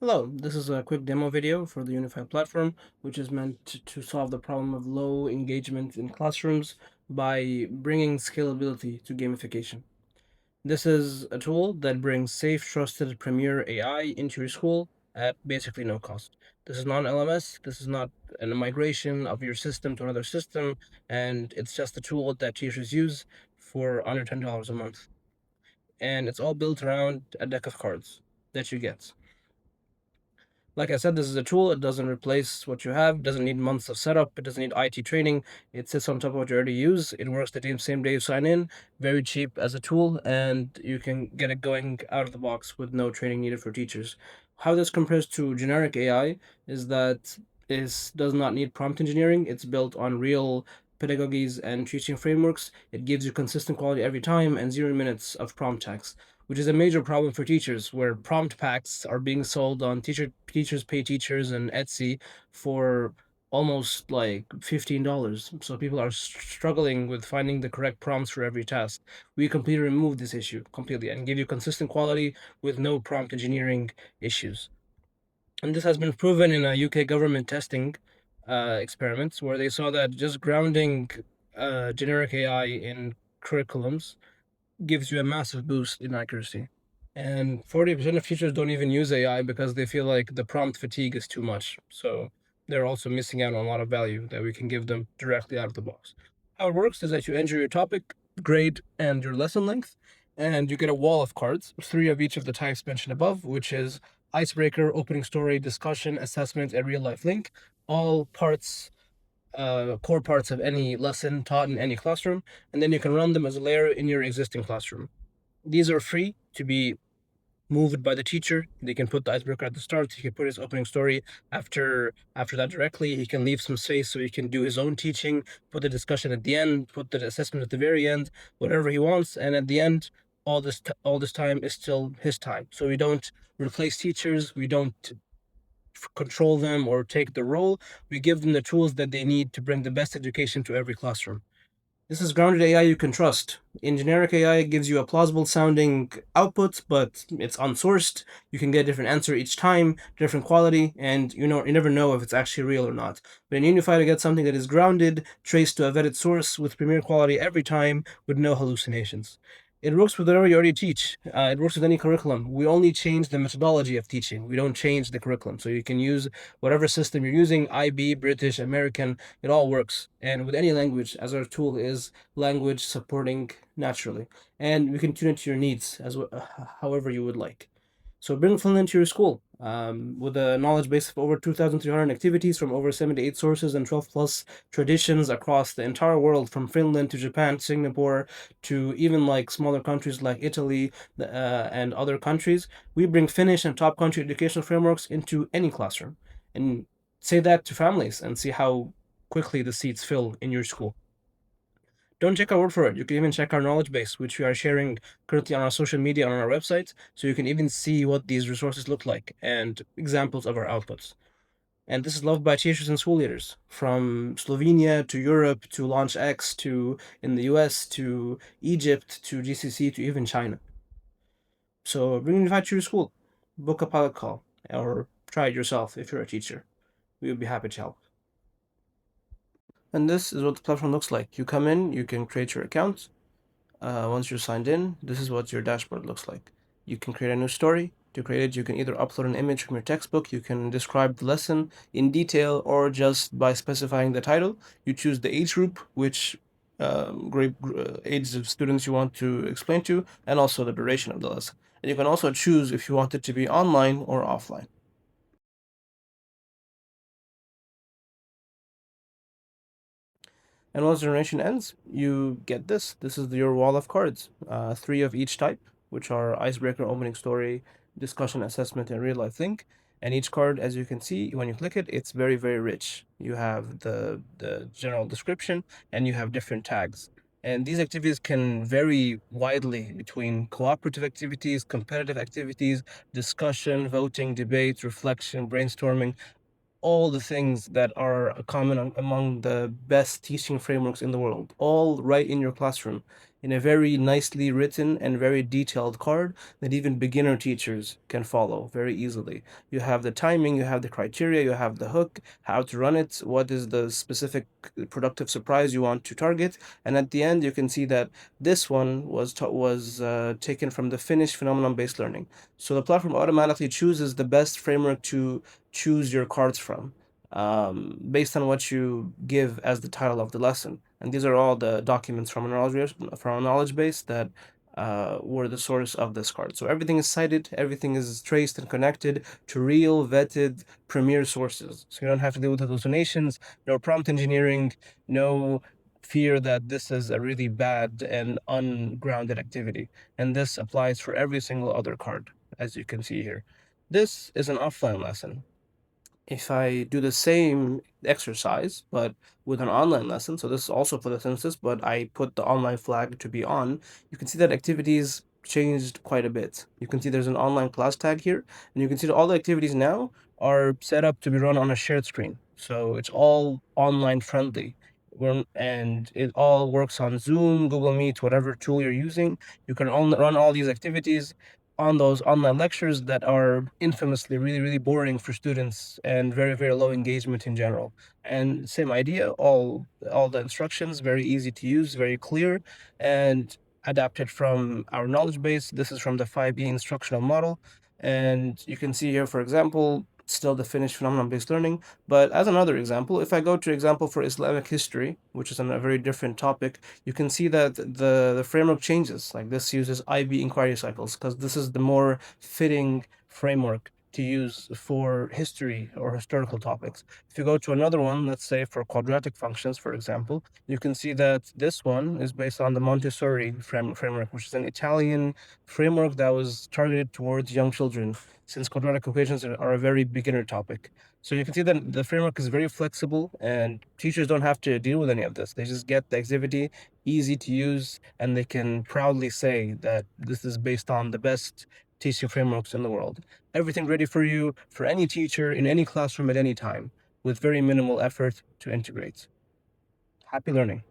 Hello, this is a quick demo video for the Uni-fied platform, which is meant to solve the problem of low engagement in classrooms by bringing scalability to gamification. This is a tool that brings safe, trusted Premier AI into your school at basically no cost. This is not an LMS, this is not a migration of your system to another system, and it's just a tool that teachers use for under $10 a month. And it's all built around a deck of cards that you get. Like I said, this is a tool. It doesn't replace what you have. It doesn't need months of setup. It doesn't need IT training. It sits on top of what you already use. It works the same day you sign in. Very cheap as a tool, and you can get it going out of the box with no training needed for teachers. How this compares to generic AI is that this does not need prompt engineering. It's built on real pedagogies and teaching frameworks. It gives you consistent quality every time and 0 minutes of prompt tax, which is a major problem for teachers, where prompt packs are being sold on teachers pay teachers and Etsy for almost like $15. So people are struggling with finding the correct prompts for every task. We completely remove this issue completely and give you consistent quality with no prompt engineering issues. And this has been proven in a UK government testing experiments where they saw that just grounding generic AI in curriculums gives you a massive boost in accuracy. And 40% of teachers don't even use AI because they feel like the prompt fatigue is too much. So they're also missing out on a lot of value that we can give them directly out of the box. How it works is that you enter your topic, grade, and your lesson length, and you get a wall of cards, three of each of the types mentioned above, which is icebreaker, opening story, discussion, assessment, and real life link. All core parts of any lesson taught in any classroom, and then you can run them as a layer in your existing classroom. These are free to be moved by the teacher. They can put the icebreaker at the start. He can put his opening story after that directly. He can leave some space so he can do his own teaching, put the discussion at the end, put the assessment at the very end, whatever he wants. And at the end, all this time is still his time. So we don't replace teachers. We don't control them or take the role. We give them the tools that they need to bring the best education to every classroom. This is grounded AI you can trust. In generic AI, it gives you a plausible sounding output, but it's unsourced. You can get a different answer each time, different quality, and you never know if it's actually real or not. But in Uni-fied, you get something that is grounded, traced to a vetted source with premier quality every time, with no hallucinations. It works with whatever you already teach. It works with any curriculum. We only change the methodology of teaching. We don't change the curriculum. So you can use whatever system you're using, IB, British, American, it all works. And with any language, as our tool is language supporting naturally. And we can tune it to your needs however you would like. So bring Finland to your school with a knowledge base of over 2,300 activities from over 78 sources and 12 plus traditions across the entire world, from Finland to Japan, Singapore, to even like smaller countries like Italy and other countries. We bring Finnish and top country educational frameworks into any classroom. And say that to families and see how quickly the seats fill in your school. Don't take our word for it. You can even check our knowledge base, which we are sharing currently on our social media and on our website, so you can even see what these resources look like and examples of our outputs. And this is loved by teachers and school leaders from Slovenia to Europe to Launch X to in the US to Egypt to GCC to even China. So bring an invite to your school, book a pilot call, or try it yourself if you're a teacher. We would be happy to help. And this is what the platform looks like. You come in, you can create your account. Once you're signed in, this is what your dashboard looks like. You can create a new story. To create it, you can either upload an image from your textbook, you can describe the lesson in detail, or just by specifying the title, you choose the age group, which grade age of students you want to explain to, and also the duration of the lesson. And you can also choose if you want it to be online or offline. And once the donation ends, you get this. This is your wall of cards, three of each type, which are icebreaker, opening story, discussion, assessment, and real life link. And each card, as you can see, when you click it, it's very, very rich. You have the general description, and you have different tags. And these activities can vary widely between cooperative activities, competitive activities, discussion, voting, debate, reflection, brainstorming. all the things that are common among the best teaching frameworks in the world, all right in your classroom in a very nicely written and very detailed card that even beginner teachers can follow very easily. You have the timing, you have the criteria, you have the hook, how to run it, what is the specific productive surprise you want to target, and at the end you can see that this one was taken from the Finnish phenomenon-based learning. So the platform automatically chooses the best framework to choose your cards from, based on what you give as the title of the lesson. And these are all the documents from a knowledge base that were the source of this card. So everything is cited, everything is traced and connected to real, vetted, premier sources. So you don't have to deal with hallucinations, no prompt engineering, no fear that this is a really bad and ungrounded activity. And this applies for every single other card, as you can see here. This is an offline lesson. If I do the same exercise but with an online lesson, so this is also for the census, but I put the online flag to be on, you can see that activities changed quite a bit. You can see there's an online class tag here, and you can see that all the activities now are set up to be run on a shared screen. So it's all online friendly. And it all works on Zoom, Google Meet, whatever tool you're using. You can run all these activities on those online lectures that are infamously really, really boring for students and very, very low engagement in general. And same idea, all the instructions very easy to use, very clear, and adapted from our knowledge base. This is from the 5E instructional model. And you can see here, for example, still the Finnish phenomenon-based learning. But as another example, if I go to example for Islamic history, which is on a very different topic, you can see that the framework changes. Like this uses IB inquiry cycles because this is the more fitting framework to use for history or historical topics. If you go to another one, let's say for quadratic functions, for example, you can see that this one is based on the Montessori framework, which is an Italian framework that was targeted towards young children, since quadratic equations are a very beginner topic. So you can see that the framework is very flexible and teachers don't have to deal with any of this. They just get the activity easy to use and they can proudly say that this is based on the best teaching frameworks in the world. Everything ready for you, for any teacher in any classroom at any time, with very minimal effort to integrate. Happy learning.